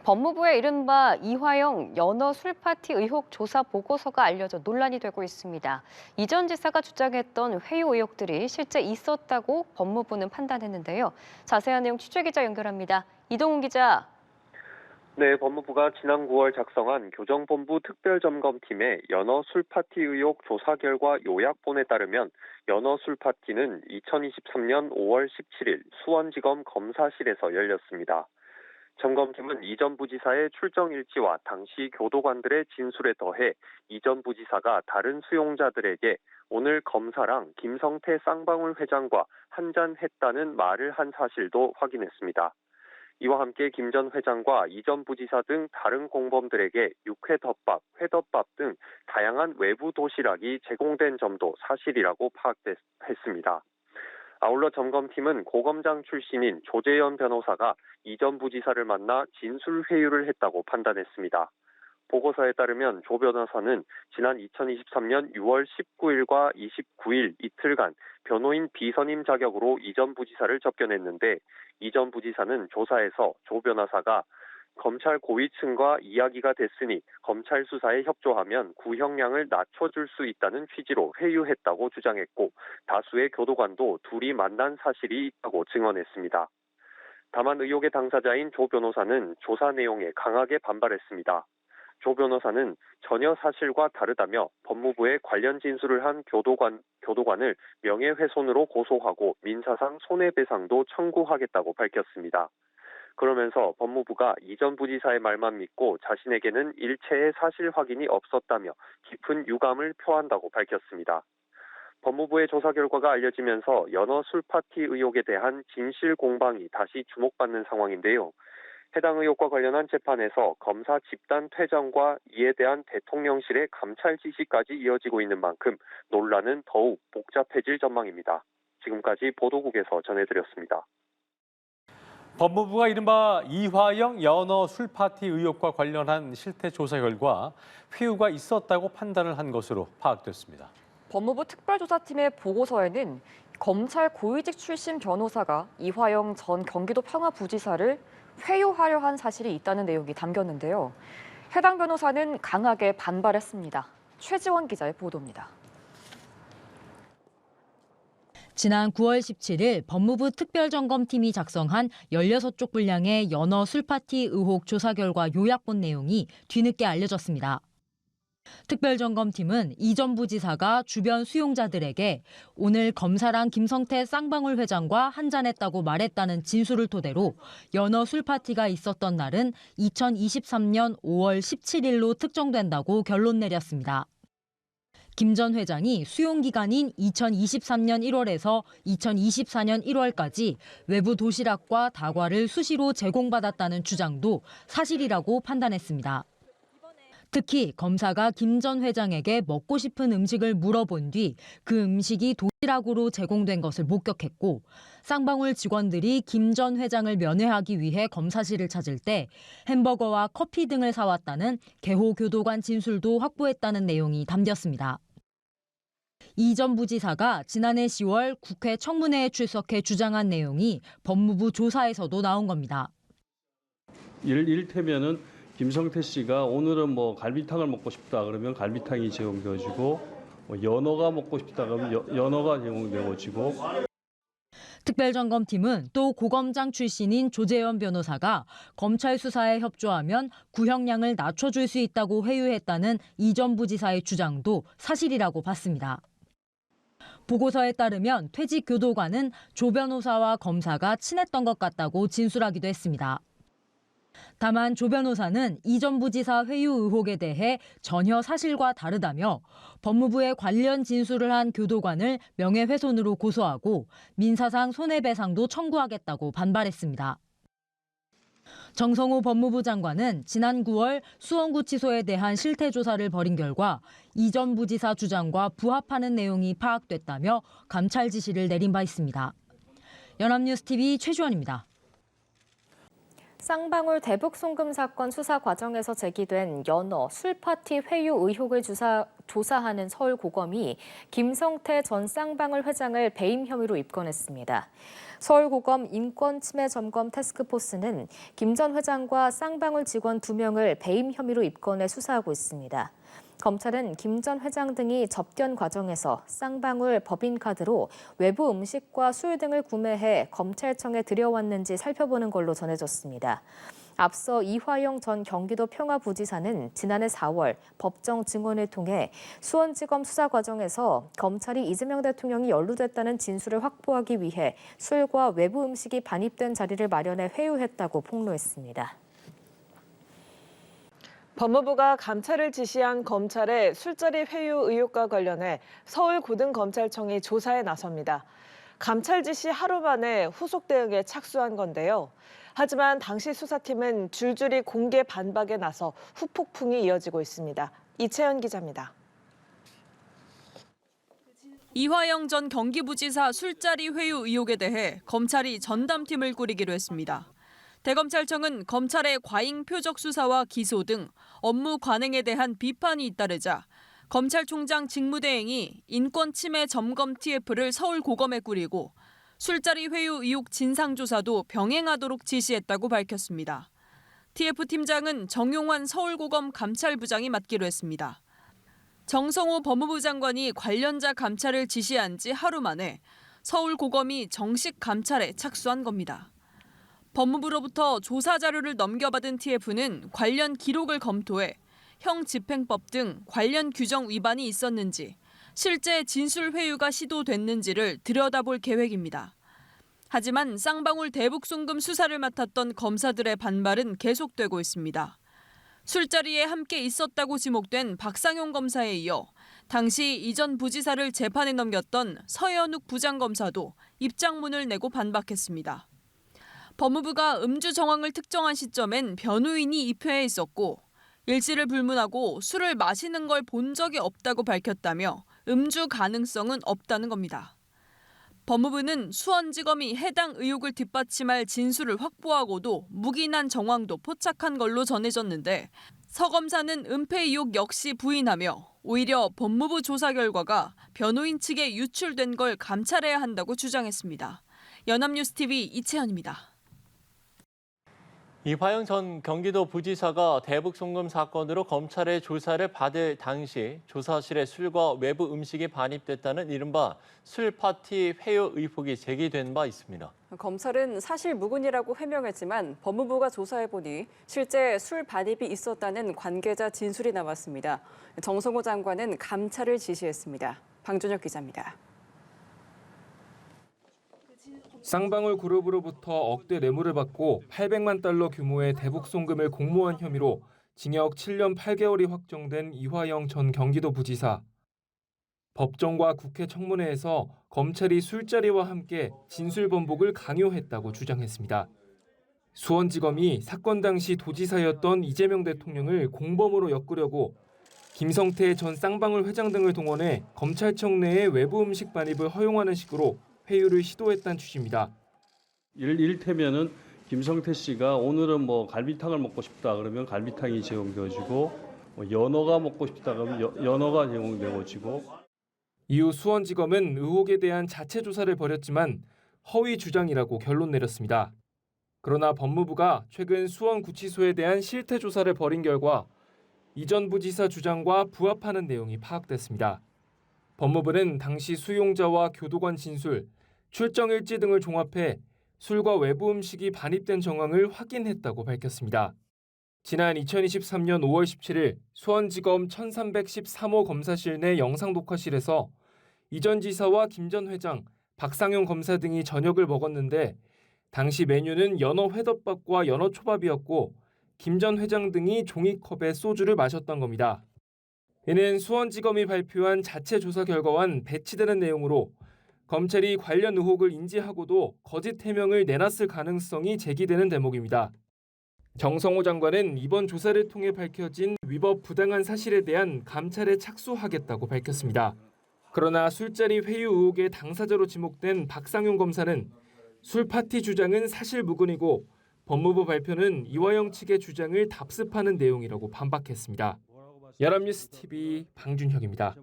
법무부의 이른바 이화영 연어 술파티 의혹 조사 보고서가 알려져 논란이 되고 있습니다. 이 전 지사가 주장했던 회유 의혹들이 실제 있었다고 법무부는 판단했는데요. 자세한 내용 취재기자 연결합니다. 이동훈 기자. 네, 법무부가 지난 9월 작성한 교정본부 특별점검팀의 연어 술파티 의혹 조사 결과 요약본에 따르면 연어 술파티는 2023년 5월 17일 수원지검 검사실에서 열렸습니다. 점검팀은 이전 부지사의 출정 일지와 당시 교도관들의 진술에 더해 이전 부지사가 다른 수용자들에게 오늘 검사랑 김성태 쌍방울 회장과 한잔했다는 말을 한 사실도 확인했습니다. 이와 함께 김 전 회장과 이 전 부지사 등 다른 공범들에게 육회덮밥, 회덮밥 등 다양한 외부 도시락이 제공된 점도 사실이라고 파악했습니다. 아울러 점검팀은 고검장 출신인 조재현 변호사가 이 전 부지사를 만나 진술 회유를 했다고 판단했습니다. 보고서에 따르면 조 변호사는 지난 2023년 6월 19일과 29일 이틀간 변호인 비선임 자격으로 이 전 부지사를 접견했는데 이 전 부지사는 조사에서 조 변호사가 검찰 고위층과 이야기가 됐으니 검찰 수사에 협조하면 구형량을 낮춰줄 수 있다는 취지로 회유했다고 주장했고 다수의 교도관도 둘이 만난 사실이 있다고 증언했습니다. 다만 의혹의 당사자인 조 변호사는 조사 내용에 강하게 반발했습니다. 조 변호사는 전혀 사실과 다르다며 법무부에 관련 진술을 한 교도관을 명예훼손으로 고소하고 민사상 손해배상도 청구하겠다고 밝혔습니다. 그러면서 법무부가 이 전 부지사의 말만 믿고 자신에게는 일체의 사실 확인이 없었다며 깊은 유감을 표한다고 밝혔습니다. 법무부의 조사 결과가 알려지면서 연어 술파티 의혹에 대한 진실 공방이 다시 주목받는 상황인데요. 해당 의혹과 관련한 재판에서 검사 집단 퇴정과 이에 대한 대통령실의 감찰 지시까지 이어지고 있는 만큼 논란은 더욱 복잡해질 전망입니다. 지금까지 보도국에서 전해드렸습니다. 법무부가 이른바 이화영 연어 술파티 의혹과 관련한 실태 조사 결과 회유가 있었다고 판단을 한 것으로 파악됐습니다. 법무부 특별조사팀의 보고서에는 검찰 고위직 출신 변호사가 이화영 전 경기도 평화부지사를 회유하려 한 사실이 있다는 내용이 담겼는데요. 해당 변호사는 강하게 반발했습니다. 최지원 기자의 보도입니다. 지난 9월 17일 법무부 특별점검팀이 작성한 16쪽 분량의 연어 술파티 의혹 조사 결과 요약본 내용이 뒤늦게 알려졌습니다. 특별점검팀은 이 전 부지사가 주변 수용자들에게 오늘 검사랑 김성태 쌍방울 회장과 한잔했다고 말했다는 진술을 토대로 연어 술파티가 있었던 날은 2023년 5월 17일로 특정된다고 결론 내렸습니다. 김 전 회장이 수용 기간인 2023년 1월에서 2024년 1월까지 외부 도시락과 다과를 수시로 제공받았다는 주장도 사실이라고 판단했습니다. 특히 검사가 김 전 회장에게 먹고 싶은 음식을 물어본 뒤 그 음식이 도시락으로 제공된 것을 목격했고 쌍방울 직원들이 김 전 회장을 면회하기 위해 검사실을 찾을 때 햄버거와 커피 등을 사왔다는 개호 교도관 진술도 확보했다는 내용이 담겼습니다. 이 전 부지사가 지난해 10월 국회 청문회에 출석해 주장한 내용이 법무부 조사에서도 나온 겁니다. 이를테면은 김성태 씨가 오늘은 뭐 갈비탕을 먹고 싶다 그러면 갈비탕이 제공되어지고 연어가 먹고 싶다 그러면 연어가 제공되어지고. 특별점검팀은 또 고검장 출신인 조재현 변호사가 검찰 수사에 협조하면 구형량을 낮춰줄 수 있다고 회유했다는 이 전 부지사의 주장도 사실이라고 봤습니다. 보고서에 따르면 퇴직 교도관은 조 변호사와 검사가 친했던 것 같다고 진술하기도 했습니다. 다만 조 변호사는 이 전 부지사 회유 의혹에 대해 전혀 사실과 다르다며 법무부에 관련 진술을 한 교도관을 명예훼손으로 고소하고 민사상 손해배상도 청구하겠다고 반발했습니다. 정성호 법무부 장관은 지난 9월 수원구치소에 대한 실태조사를 벌인 결과 이 전 부지사 주장과 부합하는 내용이 파악됐다며 감찰 지시를 내린 바 있습니다. 연합뉴스TV 최주원입니다. 쌍방울 대북 송금 사건 수사 과정에서 제기된 연어 술파티 회유 의혹을 조사하는 서울고검이 김성태 전 쌍방울 회장을 배임 혐의로 입건했습니다. 서울고검 인권침해점검 태스크포스는 김 전 회장과 쌍방울 직원 2명을 배임 혐의로 입건해 수사하고 있습니다. 검찰은 김 전 회장 등이 접견 과정에서 쌍방울 법인카드로 외부 음식과 술 등을 구매해 검찰청에 들여왔는지 살펴보는 걸로 전해졌습니다. 앞서 이화영 전 경기도 평화부지사는 지난해 4월 법정 증언을 통해 수원지검 수사 과정에서 검찰이 이재명 대통령이 연루됐다는 진술을 확보하기 위해 술과 외부 음식이 반입된 자리를 마련해 회유했다고 폭로했습니다. 법무부가 감찰을 지시한 검찰의 술자리 회유 의혹과 관련해 서울고등검찰청이 조사에 나섭니다. 감찰 지시 하루 만에 후속 대응에 착수한 건데요. 하지만 당시 수사팀은 줄줄이 공개 반박에 나서 후폭풍이 이어지고 있습니다. 이채연 기자입니다. 이화영 전 경기부지사 술자리 회유 의혹에 대해 검찰이 전담팀을 꾸리기로 했습니다. 대검찰청은 검찰의 과잉 표적 수사와 기소 등 업무 관행에 대한 비판이 잇따르자 검찰총장 직무대행이 인권침해 점검 TF를 서울고검에 꾸리고 술자리 회유 의혹 진상조사도 병행하도록 지시했다고 밝혔습니다. TF 팀장은 정용환 서울고검 감찰부장이 맡기로 했습니다. 정성호 법무부 장관이 관련자 감찰을 지시한 지 하루 만에 서울고검이 정식 감찰에 착수한 겁니다. 법무부로부터 조사 자료를 넘겨받은 TF는 관련 기록을 검토해 형집행법 등 관련 규정 위반이 있었는지, 실제 진술 회유가 시도됐는지를 들여다볼 계획입니다. 하지만 쌍방울 대북 송금 수사를 맡았던 검사들의 반발은 계속되고 있습니다. 술자리에 함께 있었다고 지목된 박상용 검사에 이어 당시 이전 부지사를 재판에 넘겼던 서현욱 부장검사도 입장문을 내고 반박했습니다. 법무부가 음주 정황을 특정한 시점엔 변호인이 입회해 있었고 일지를 불문하고 술을 마시는 걸 본 적이 없다고 밝혔다며 음주 가능성은 없다는 겁니다. 법무부는 수원지검이 해당 의혹을 뒷받침할 진술을 확보하고도 묵인한 정황도 포착한 걸로 전해졌는데 서 검사는 은폐 의혹 역시 부인하며 오히려 법무부 조사 결과가 변호인 측에 유출된 걸 감찰해야 한다고 주장했습니다. 연합뉴스TV 이채연입니다. 이화영 전 경기도 부지사가 대북 송금 사건으로 검찰의 조사를 받을 당시 조사실에 술과 외부 음식이 반입됐다는 이른바 술 파티 회유 의혹이 제기된 바 있습니다. 검찰은 사실 무근이라고 해명했지만 법무부가 조사해보니 실제 술 반입이 있었다는 관계자 진술이 나왔습니다. 정성호 장관은 감찰을 지시했습니다. 방준혁 기자입니다. 쌍방울 그룹으로부터 억대 뇌물을 받고 800만 달러 규모의 대북 송금을 공모한 혐의로 징역 7년 8개월이 확정된 이화영 전 경기도 부지사. 법정과 국회 청문회에서 검찰이 술자리와 함께 진술 번복을 강요했다고 주장했습니다. 수원지검이 사건 당시 도지사였던 이재명 대통령을 공범으로 엮으려고 김성태 전 쌍방울 회장 등을 동원해 검찰청 내에 외부 음식 반입을 허용하는 식으로 회유를 시도했다는 취지입니다. 이를테면은 김성태 씨가 오늘은 뭐 갈비탕을 먹고 싶다 그러면 갈비탕이 제공되어지고 연어가 먹고 싶다 그러면 연어가 제공되어지고. 이후 수원지검은 의혹에 대한 자체 조사를 벌였지만 허위 주장이라고 결론 내렸습니다. 그러나 법무부가 최근 수원구치소에 대한 실태 조사를 벌인 결과 이전 부지사 주장과 부합하는 내용이 파악됐습니다. 법무부는 당시 수용자와 교도관 진술, 출정 일지 등을 종합해 술과 외부 음식이 반입된 정황을 확인했다고 밝혔습니다. 지난 2023년 5월 17일 수원지검 1313호 검사실 내 영상녹화실에서 이전 지사와 김 전 회장, 박상용 검사 등이 저녁을 먹었는데 당시 메뉴는 연어 회덮밥과 연어 초밥이었고 김 전 회장 등이 종이컵에 소주를 마셨던 겁니다. 이는 수원지검이 발표한 자체 조사 결과와는 배치되는 내용으로 검찰이 관련 의혹을 인지하고도 거짓 해명을 내놨을 가능성이 제기되는 대목입니다. 정성호 장관은 이번 조사를 통해 밝혀진 위법 부당한 사실에 대한 감찰에 착수하겠다고 밝혔습니다. 그러나 술자리 회유 의혹의 당사자로 지목된 박상용 검사는 술 파티 주장은 사실 무근이고 법무부 발표는 이화영 측의 주장을 답습하는 내용이라고 반박했습니다. 연합뉴스 TV 방준혁입니다.